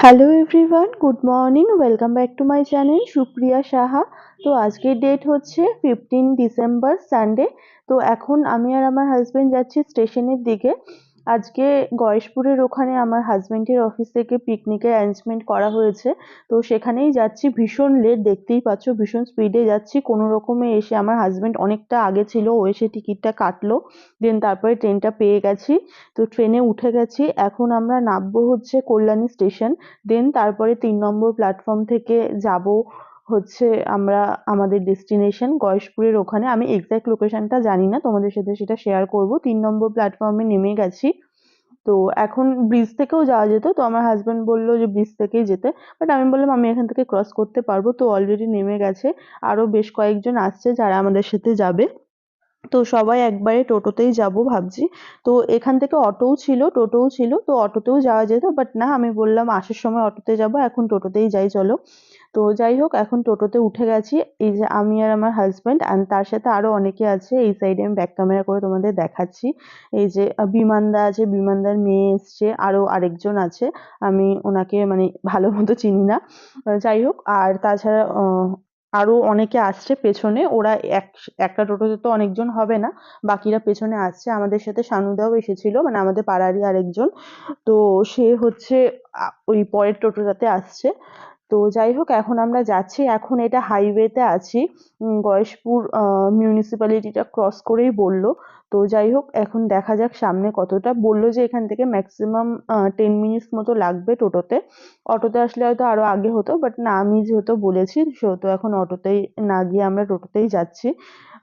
Hello everyone, good morning, welcome back to my channel Supriya Saha. তো আজকের date হচ্ছে 15 December, Sunday. তো এখন আমি আর আমার হাজবেন্ড যাচ্ছি স্টেশনের দিকে। আজকে গয়েশপুরের ওখানে আমার হাজবেন্ডের অফিস থেকে পিকনিকের অ্যারেঞ্জমেন্ট করা হয়েছে। তো সেখানেই যাচ্ছি, ভীষণ লেট, দেখতেই পাচ্ছ ভীষণ স্পিডে যাচ্ছি। কোনো রকমে এসে আমার হাজবেন্ড অনেকটা আগে ছিল, ও এসে টিকিটটা কাটলো, দেন তারপরে ট্রেনটা পেয়ে গেছি। তো ট্রেনে উঠে গেছি, এখন আমরা নামবো হচ্ছে কল্যাণী স্টেশন। দেন তারপরে 3 নম্বর প্ল্যাটফর্ম থেকে যাব হচ্ছে আমরা আমাদের ডেস্টিনেশন গয়েশপুরের ওখানে। আমি এক্সাক্ট লোকেশনটা জানি না, তোমাদের সাথে সেটা শেয়ার করব। 3 নম্বর প্ল্যাটফর্মে নেমে গেছি। তো এখন ব্রিজ থেকেও যাওয়া যেত, তো আমার হাজবেন্ড বললো যে ব্রিজ থেকেই যেতে, বাট আমি বললাম আমি এখান থেকে ক্রস করতে পারবো। তো অলরেডি নেমে গেছে, আরো বেশ কয়েকজন আসছে যারা আমাদের সাথে যাবে। তো সবাই একবারে টোটোতেই যাব ভাবছি। তো এখান থেকে অটোও ছিল, টোটোও ছিল, তো অটোতেও যাওয়া যেত, বাট না, আমি বললাম আসার সময় অটোতে যাব, এখন টোটোতেই যাই চলো। তো যাই হোক, এখন টোটোতে উঠে গেছি। এই যে আমি আর আমার হাজবেন্ড, অ্যান্ড তার সাথে আরো অনেকে আছে। এই সাইডে আমি ব্যাক ক্যামেরা করে তোমাদের দেখাচ্ছি। এই যে বিমানদা আছে, বিমানদার মেয়ে এসছে, আরো আরেকজন আছে। আমি ওনাকে মানে ভালো মতো চিনি না। যাই হোক, আর তাছাড়া আরো অনেকে আসছে পেছনে। ওরা একটা টোটোতে তো অনেকজন হবে না, বাকিরা পেছনে আসছে। আমাদের সাথে সানুদাও এসেছিল, মানে আমাদের পাড়ারই আরেকজন। তো সে হচ্ছে ওই পরের টোটোটাতে আসছে। তো যাই হোক, এখন আমরা যাচ্ছি, এখন এটা হাইওয়েতে আছি। গয়েশপুর মিউনিসিপ্যালিটিটা ক্রস করেই বললো। তো যাই হোক, এখন দেখা যাক সামনে কতটা। বললো যে এখান থেকে ম্যাক্সিমাম 10 মিনিটস মতো লাগবে টোটোতে। অটোতে আসলে হয়তো আরো আগে হতো, বাট না, আমি যেহেতু বলেছি সেহেতু এখন অটোতেই না গিয়ে আমরা টোটোতেই যাচ্ছি।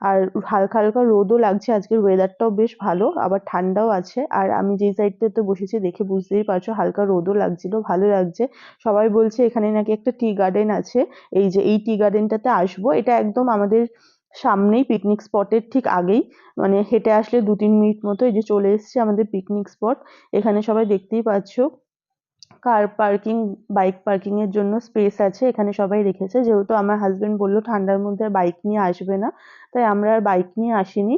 আর হালকা হালকা রোদও লাগছে, আজকের ওয়েদারটাও বেশ ভালো, আবার ঠান্ডাও আছে। আর আমি যেই সাইডটাতে বসেছি দেখে বুঝতেই পারছো, হালকা রোদও লাগছিল, ভালো লাগছে। সবাই বলছে এখানে নাকি একটা টি গার্ডেন আছে। এই যে এই টি গার্ডেনটাতে আসবো, এটা একদম আমাদের সামনেই, পিকনিক স্পটের ঠিক আগেই। মানে হেঁটে আসলে 2-3 মিনিট মতো। এই যে চলে এসছে আমাদের পিকনিক স্পট। এখানে সবাই দেখতেই পাচ্ছ কার পার্কিং, বাইক পার্কিং এর জন্য স্পেস আছে, এখানে সবাই রেখেছে। যেহেতু আমার হাজবেন্ড বললো ঠান্ডার মধ্যে বাইক নিয়ে আসবে না, তাই আমরা আর বাইক নিয়ে আসিনি।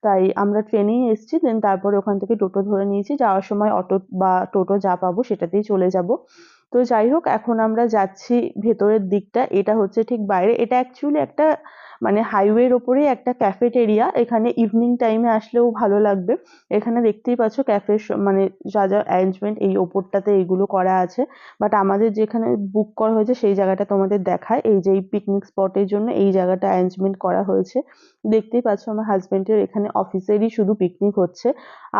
তাই আমরা ট্রেনেই এসেছি, দেন তারপরে ওখান থেকে টোটো ধরে নিয়েছি। যাওয়ার সময় অটো বা টোটো যা পাবো সেটাতেই চলে যাব। তো যাই হোক, এখন আমরা যাচ্ছি ভেতরের দিকটা। এটা হচ্ছে ঠিক বাইরে, এটা অ্যাকচুয়ালি একটা মানে হাইওয়ের ওপরেই একটা ক্যাফেটেরিয়া। এখানে ইভিনিং টাইমে আসলেও ভালো লাগবে। এখানে দেখতেই পাচ্ছ ক্যাফে, মানে যা যা অ্যারেঞ্জমেন্ট এই ওপরটাতে এইগুলো করা আছে। বাট আমাদের যেখানে বুক করা হয়েছে সেই জায়গাটা তোমাদের দেখায়। এই যে এই পিকনিক স্পটের জন্য এই জায়গাটা অ্যারেঞ্জমেন্ট করা হয়েছে। দেখতেই পাচ্ছ আমার হাজবেন্ডের এখানে অফিসেরই শুধু পিকনিক হচ্ছে,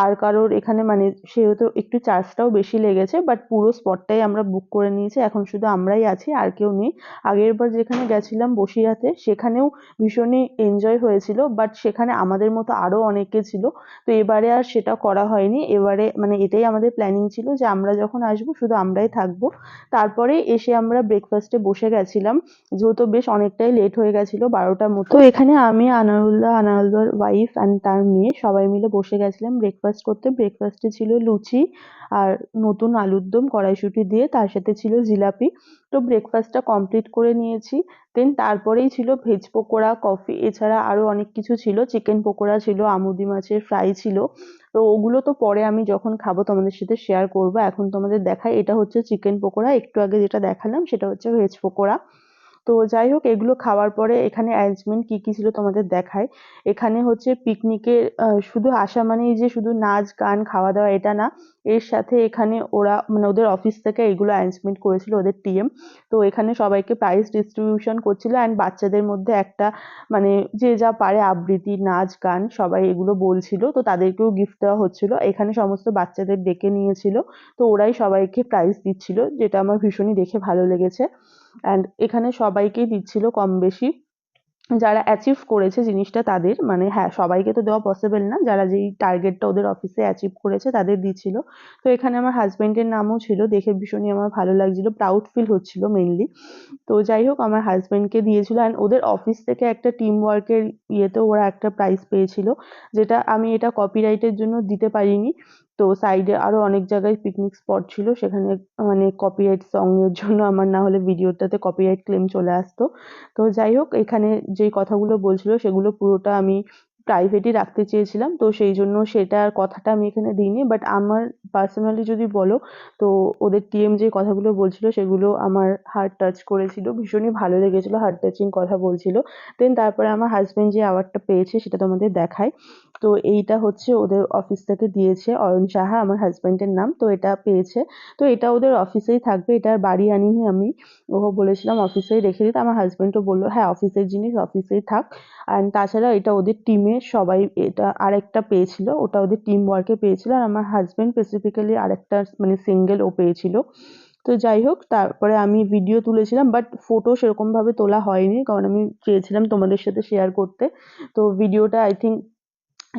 আর কারোর এখানে মানে সেহেতু একটু চার্জটাও বেশি লেগেছে, বাট পুরো স্পটটাই আমরা বুক করে নিয়েছি। এখন শুধু আমরাই আছি, আর কেউ নেই। আগের বার যেখানে গেছিলাম বসিরহাটে, সেখানেও ভীষণই এনজয় হয়েছিল, বাট সেখানে আমাদের মতো আরো অনেকে ছিল। তো এবারে আর সেটা করা হয়নি। এবারে মানে এটাই আমাদের প্ল্যানিং ছিল যে আমরা যখন আসবো শুধু আমরাই থাকবো। তারপরে এসে আমরা ব্রেকফাস্টে বসে গেছিলাম, যেহেতু বেশ অনেকটাই লেট হয়ে গেছিল, 12টার মতো। তো এখানে আমি, আনারুল্লাহ, আনারুল্লাহর ওয়াইফ অ্যান্ড তার মেয়ে সবাই মিলে বসে গেছিলাম ব্রেকফাস্ট করতে। ব্রেকফাস্টে ছিল লুচি আর নতুন আলুর দম কড়াইশুঁটি দিয়ে, তার সাথে ছিল জিলাপি। তো ব্রেকফাস্টটা কমপ্লিট করে নিয়েছি। দেন তারপরেই ছিল ভেজ পকোড়া, কফি, এছাড়া আরো অনেক কিছু ছিল। চিকেন পকোড়া ছিল, আমুদি মাছের ফ্রাই ছিল। তো ওগুলো তো পরে আমি যখন খাবো তোমাদের সাথে শেয়ার করবো। এখন তোমাদের দেখাই, এটা হচ্ছে চিকেন পকোড়া, একটু আগে যেটা দেখালাম সেটা হচ্ছে ভেজ পকোড়া। তো যাই হোক, এগুলো খাওয়ার পরে এখানে অ্যারেঞ্জমেন্ট কি কি ছিল তোমাদের দেখাই। এখানে হচ্ছে পিকনিকের শুধু আসা মানেই যে শুধু নাচ গান খাওয়া দাওয়া এটা না, এর সাথে এখানে ওরা মানে ওদের অফিস থেকে এগুলো অ্যারেঞ্জমেন্ট করেছিল, ওদের টিএম। তো এখানে সবাইকে প্রাইজ ডিস্ট্রিবিউশন করছিল, অ্যান্ড বাচ্চাদের মধ্যে একটা মানে যে যা পারে আবৃত্তি, নাচ গান সবাই এগুলো বলছিল, তো তাদেরকেও গিফট দেওয়া হচ্ছিল। এখানে সমস্ত বাচ্চাদের ডেকে নিয়েছিল, তো ওরাই সবাইকে প্রাইজ দিচ্ছিল, যেটা আমার ভীষণই দেখে ভালো লেগেছে। অ্যান্ড এখানে সবাইকেই দিচ্ছিল কম বেশি, যারা অ্যাচিভ করেছে জিনিসটা তাদের, মানে হ্যাঁ সবাইকে তো দেওয়া পসিবল না, যারা যেই টার্গেটটা ওদের অফিসে অ্যাচিভ করেছে তাদের দিচ্ছিল। তো এখানে আমার হাজবেন্ডের নামও ছিল, দেখে ভীষণই আমার ভালো লাগছিল, প্রাউড ফিল হচ্ছিল মেইনলি। তো যাই হোক, আমার হাজবেন্ডকে দিয়েছিল, অ্যান্ড ওদের অফিস থেকে একটা টিম ওয়ার্কের ইয়েতেও ওরা একটা প্রাইজ পেয়েছিল, যেটা আমি এটা কপিরাইটের জন্য দিতে পারিনি। তো সাইডে আরো অনেক জায়গায় পিকনিক স্পট ছিল, সেখানে মানে কপিরাইট সং এর জন্য আমার না হলে ভিডিওটাতে কপিরাইট ক্লেম চলে আসতো। তো যাই হোক, এখানে যেই কথাগুলো বলছিল সেগুলো পুরোটা আমি প্রাইভেটই রাখতে চেয়েছিলাম, তো সেই জন্য সেটার কথাটা আমি এখানে দিইনি। বাট আমার পার্সোনালি যদি বলো, তো ওদের টিএম যে কথাগুলো বলছিল সেগুলো আমার হার্ট টাচ করেছিল, ভীষণই ভালো লেগেছিল, হার্ট টাচিং কথা বলছিল। দেন তারপরে আমার হাজব্যান্ড যে অ্যাওয়ার্ডটা পেয়েছে সেটা তোমাদের দেখায়। তো এইটা হচ্ছে ওদের অফিস থেকে দিয়েছে, অয়ন সাহা আমার হাজব্যান্ডের নাম। তো এটা পেয়েছে, তো এটা ওদের অফিসেই থাকবে, এটা আর বাড়ি আনিনি আমি। ওকে বলেছিলাম অফিসেই রেখে দিতে, আমার হাজব্যান্ডও বললো হ্যাঁ অফিসের জিনিস অফিসেই থাক। অ্যান্ড তাছাড়া এটা ওদের টিমের সবাই, এটা আরেকটা পেয়েছিল, ওটা ওদের টিম ওয়ার্কে পেয়েছিল, আর আমার হাজব্যান্ড স্পেসিফিক্যালি আরেকটা মানে সিঙ্গেল ও পেয়েছিল। তো যাই হোক, তারপরে আমি ভিডিও তুলেছিলাম, বাট ফটো সেরকমভাবে তোলা হয়নি, কারণ আমি চেয়েছিলাম তোমাদের সাথে শেয়ার করতে। তো ভিডিওটা আই থিঙ্ক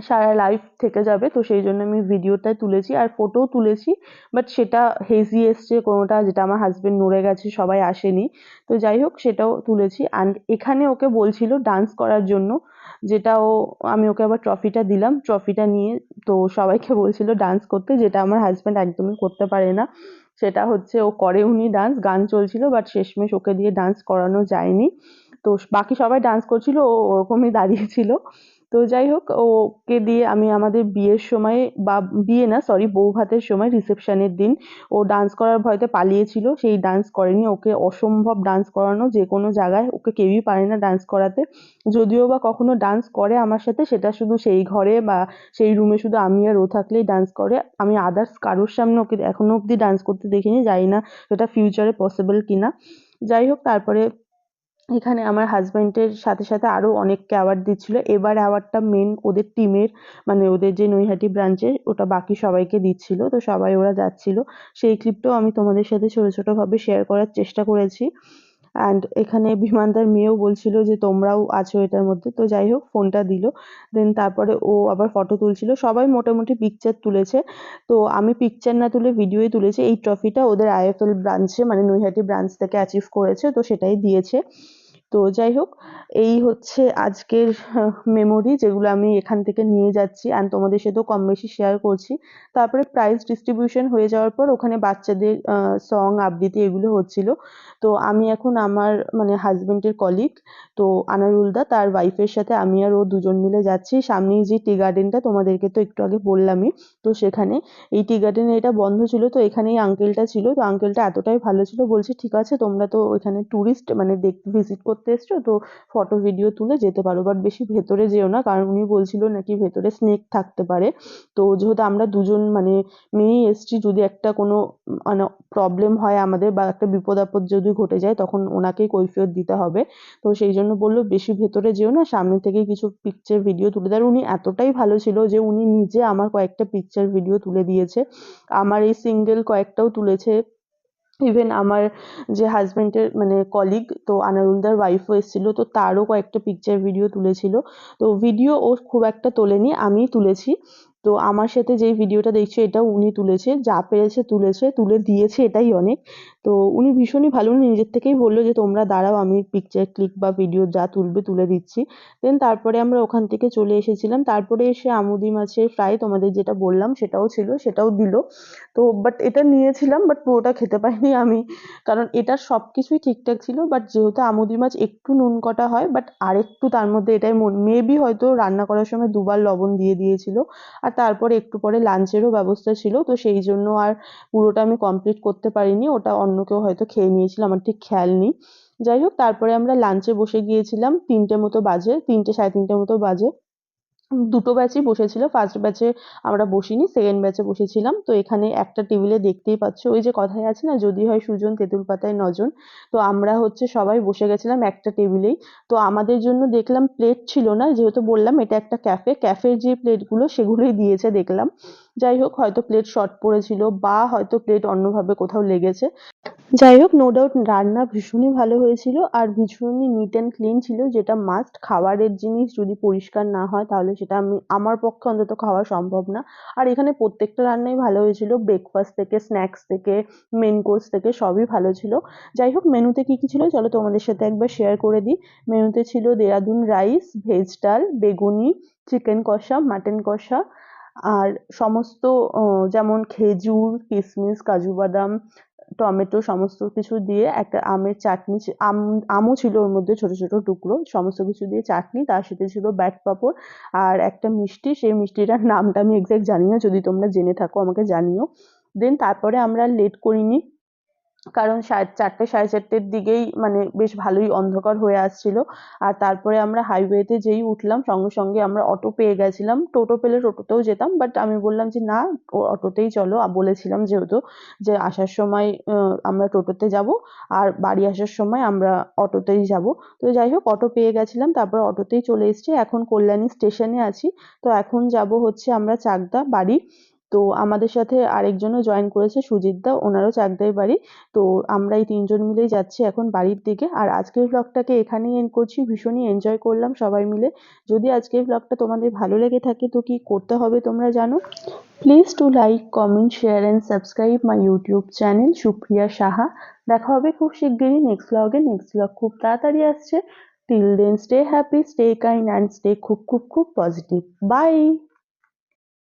সারা লাইফ থেকে যাবে, তো সেই জন্য আমি ভিডিওটাই তুলেছি আর ফটোও তুলেছি। বাট সেটা হেজি এসছে কোনোটা, যেটা আমার হাজবেন্ড নড়ে গেছে, সবাই আসেনি। তো যাই হোক সেটাও তুলেছি। অ্যান্ড এখানে ওকে বলছিল ডান্স করার জন্য, যেটা আমি ওকে আবার ট্রফিটা দিলাম, ট্রফিটা নিয়ে তো সবাইকে বলছিল ডান্স করতে, যেটা আমার হাজবেন্ড একদমই করতে পারে না। সেটা হচ্ছে ও করেওনি ডান্স, গান চলছিল, বাট শেষমেশ ওকে দিয়ে ডান্স করানো যায়নি। তো বাকি সবাই ডান্স করছিল, ও ওরকমই দাঁড়িয়েছিল। তো যাই হোক, ওকে দিয়ে আমি আমাদের বিয়ের সময়, বা বিয়ে না সরি, বউ ভাতের সময় রিসেপশনের দিন ও ডান্স করার ভয়তে পালিয়েছিল, সেই ডান্স করেনি। ওকে অসম্ভব ডান্স করানো, যে কোনো জায়গায় ওকে কেউই পারে না ডান্স করাতে। যদিও বা কখনো ডান্স করে আমার সাথে, সেটা শুধু সেই ঘরে বা সেই রুমে শুধু আমি আর ও থাকলেই ডান্স করে। আমি আদার্স কারোর সামনে ওকে এখনো অবধি ডান্স করতে দেখিনি, জানি না সেটা ফিউচারে পসিবল কিনা। যাই হোক, তারপরে এখানে আমার হাজব্যান্ডের সাথে সাথে আরো অনেককে অ্যাওয়ার্ড দিচ্ছিল। এবার অ্যাওয়ার্ডটা মেন ওদের টিমের, মানে ওদের যে নৈহাটি ব্রাঞ্চের, ওটা বাকি সবাইকে দিচ্ছিল, তো সবাই ওরা যাচ্ছিল। সেই ক্লিপটাও আমি তোমাদের সাথে ছোট ছোট ভাবে শেয়ার করার চেষ্টা করেছি। অ্যান্ড এখানে বিমানদার মেয়েও বলছিল যে তোমরাও আছো এটার মধ্যে, তো যাই হোক ফোনটা দিল। দেন তারপরে ও আবার ফটো তুলছিল, সবাই মোটামুটি পিকচার তুলেছে। তো আমি পিকচার না তুলে ভিডিওই তুলেছি। এই ট্রফিটা ওদের আইএফএল ব্রাঞ্চে, মানে নৈহাটি ব্রাঞ্চ থেকে অ্যাচিভ করেছে, তো সেটাই দিয়েছে। তো যাই হোক, এই হচ্ছে আজকের মেমোরি, যেগুলো আমি এখান থেকে নিয়ে যাচ্ছি অ্যান্ড তোমাদের সাথেও কম বেশি শেয়ার করছি। তারপরে প্রাইজ ডিস্ট্রিবিউশন হয়ে যাওয়ার পর ওখানে বাচ্চাদের সং আবৃত্তি এগুলো হচ্ছিল। তো আমি এখন আমার মানে হাজবেন্ডের কলিগ, তো আনারুল দা, তার ওয়াইফের সাথে আমি আর ও দুজন মিলে যাচ্ছি। সামনেই যে টি গার্ডেনটা তোমাদেরকে তো একটু আগে বললামই, তো সেখানে এই টি গার্ডেনে এটা বন্ধ ছিল, তো এখানেই আঙ্কেলটা ছিল। তো আঙ্কেলটা এতটাই ভালো ছিল, বলছে ঠিক আছে তোমরা তো ওইখানে ট্যুরিস্ট মানে ভিজিট করতে এসছো, তো ফটো ভিডিও তুলে যেতে পারো, বাট বেশি ভেতরে যেও না, কারণ উনি বলছিল নাকি ভেতরে স্নেক থাকতে পারে। তো যেহেতু আমরা দুজন মানে মেয়েই এসছি, যদি একটা কোনো মানে প্রবলেম হয় আমাদের বা একটা বিপদ আপদ যদি ঘটে যায়, তখন ওনাকেই কৈফিয়ত দিতে হবে। তো সেই জন্য বললো বেশি ভেতরে যেও না, সামনে থেকে কিছু পিকচার ভিডিও তুলে দেয়। আর উনি এতটাই ভালো ছিল যে উনি নিজে আমার কয়েকটা পিকচার ভিডিও তুলে দিয়েছে, আমার এই সিঙ্গেল কয়েকটাও তুলেছে। ইভেন আমার যে হাজবেন্ডের মানে কলিগ, তো আনারুলদার ওয়াইফও এসেছিল, তো তারও কয়েকটা পিকচার ভিডিও তুলেছিল। তো ভিডিও ও খুব একটা তোলেনি, আমিই তুলেছি। তো আমার সাথে যেই ভিডিওটা দেখছো এটাও উনি তুলেছে, যা পেরেছে তুলেছে, তুলে দিয়েছে, এটাই অনেক। তো উনি ভীষণই ভালো, উনি নিজের থেকেই বললো যে তোমরা দাঁড়াও, আমি পিকচার ক্লিক বা ভিডিও যা তুলবে তুলে দিচ্ছি। দেন তারপরে আমরা ওখান থেকে চলে এসেছিলাম, তারপরে এসে আমুদি মাছের ফ্রাই তোমাদের যেটা বললাম সেটাও ছিল, সেটাও দিল। তো বাট এটা নিয়েছিলাম, বাট পুরোটা খেতে পারিনি আমি, কারণ এটার সবকিছুই ঠিকঠাক ছিল। বাট যেহেতু আমুদি মাছ একটু নুন কটা হয়, বাট আরেকটু তার মধ্যে এটাই মেবি হয়তো রান্না করার সময় দুবার লবণ দিয়ে দিয়েছিল। আর তারপরে একটু পরে লাঞ্চেরও ব্যবস্থা ছিল, তো সেই জন্য আর পুরোটা আমি কমপ্লিট করতে পারিনি, ওটা অন্য কেউ হয়তো খেয়ে নিয়েছিল, আমার ঠিক খেয়াল নেই। যাই হোক, তারপরে আমরা লাঞ্চে বসে গিয়েছিলাম, 3টে মতো বাজে, 3টে সাড়ে 3টে মতো বাজে। দুটো ব্যাচই বসেছিল, ফার্স্ট ব্যাচে আমরা বসিনি, সেকেন্ড ব্যাচে বসেছিলাম। তো এখানে একটা টেবিলে দেখতেই পাচ্ছ, ওই যে কথায় আছে না, যদি হয় সুজন তেঁতুল পাতায় নজন, তো আমরা হচ্ছে সবাই বসে গেছিলাম একটা টেবিলেই। তো আমাদের জন্য দেখলাম প্লেট ছিল না, যেহেতু বললাম এটা একটা ক্যাফে, ক্যাফের যে প্লেটগুলো সেগুলোই দিয়েছে দেখলাম। যাই হোক, হয়তো প্লেট শর্ট পড়েছিল বা হয়তো প্লেট অন্যভাবে কোথাও লেগেছে। যাই হোক, নো ডাউট রান্না ভীষণই ভালো হয়েছিল আর ভীষণই নিট অ্যান্ড ক্লিন ছিল, যেটা মাস্ট। খাবারের জিনিস যদি পরিষ্কার না হয় তাহলে সেটা আমার পক্ষে অন্তত খাওয়া সম্ভব না। আর এখানে প্রত্যেকটা রান্নাই ভালো হয়েছিল, ব্রেকফাস্ট থেকে স্ন্যাক্স থেকে মেন কোর্স থেকে সবই ভালো ছিল। যাই হোক, মেনুতে কি কি ছিল চলো তোমাদের সাথে একবার শেয়ার করে দিই। মেনুতে ছিল দেরাদুন রাইস, ভেজ ডাল, বেগুনি, চিকেন কষা, মাটন কষা, আর সমস্ত যেমন খেজুর, কিশমিশ, কাজু বাদাম, টমেটো সমস্ত কিছু দিয়ে একটা আমের চাটনি, আমও ছিল ওর মধ্যে ছোট ছোট টুকরো, সমস্ত কিছু দিয়ে চাটনি, তার সাথে ছিল ব্যাট পাঁপড় আর একটা মিষ্টি। সেই মিষ্টিটার নামটা আমি এক্সাক্ট জানি না, যদি তোমরা জেনে থাকো আমাকে জানিও। দেন তারপরে আমরা লেট করিনি, কারণ 4:30 4:30 দিকেই মানে বেশ ভালোই অন্ধকার হয়ে আসছিল। আর তারপরে আমরা হাইওয়েতে যেই উঠলাম সঙ্গে সঙ্গে আমরা অটো পেয়ে গেছিলাম। টোটো পেলে টোটোতেও যেতাম, বাট আমি বললাম যে না, অটোতেই চলো। বলেছিলাম যেহেতু যে আসার সময় আমরা টোটোতে যাব আর বাড়ি আসার সময় আমরা অটোতেই যাব। তো যাই হোক, অটো পেয়ে গেছিলাম, তারপর অটোতেই চলে এসেছি। এখন কল্যাণী স্টেশনে আছি। তো এখন যাব হচ্ছে আমরা চাকদা বাড়ি। তো আমাদের সাথে আরেকজনও জয়েন করেছে, সুজিত দা, ওনারও চাকদাই বাড়ি। তো আমরা এই 3 জন মিলেই যাচ্ছি এখন বাড়ির দিকে। আর আজকের ব্লগটাকে এখানেই এন্ড করছি। ভীষণই এনজয় করলাম সবাই মিলে। যদি আজকের ব্লগটা তোমাদের ভালো লেগে থাকে তো কি করতে হবে তোমরা জানো। Please to like, comment, share and subscribe my YouTube channel Supriya Saha. দেখা হবে খুব শিগগিরই নেক্সট ব্লগে। নেক্সট ব্লগ খুব তাড়াতাড়ি আসছে। Till then stay happy, stay kind and stay খুব খুব খুব পজিটিভ। বাই।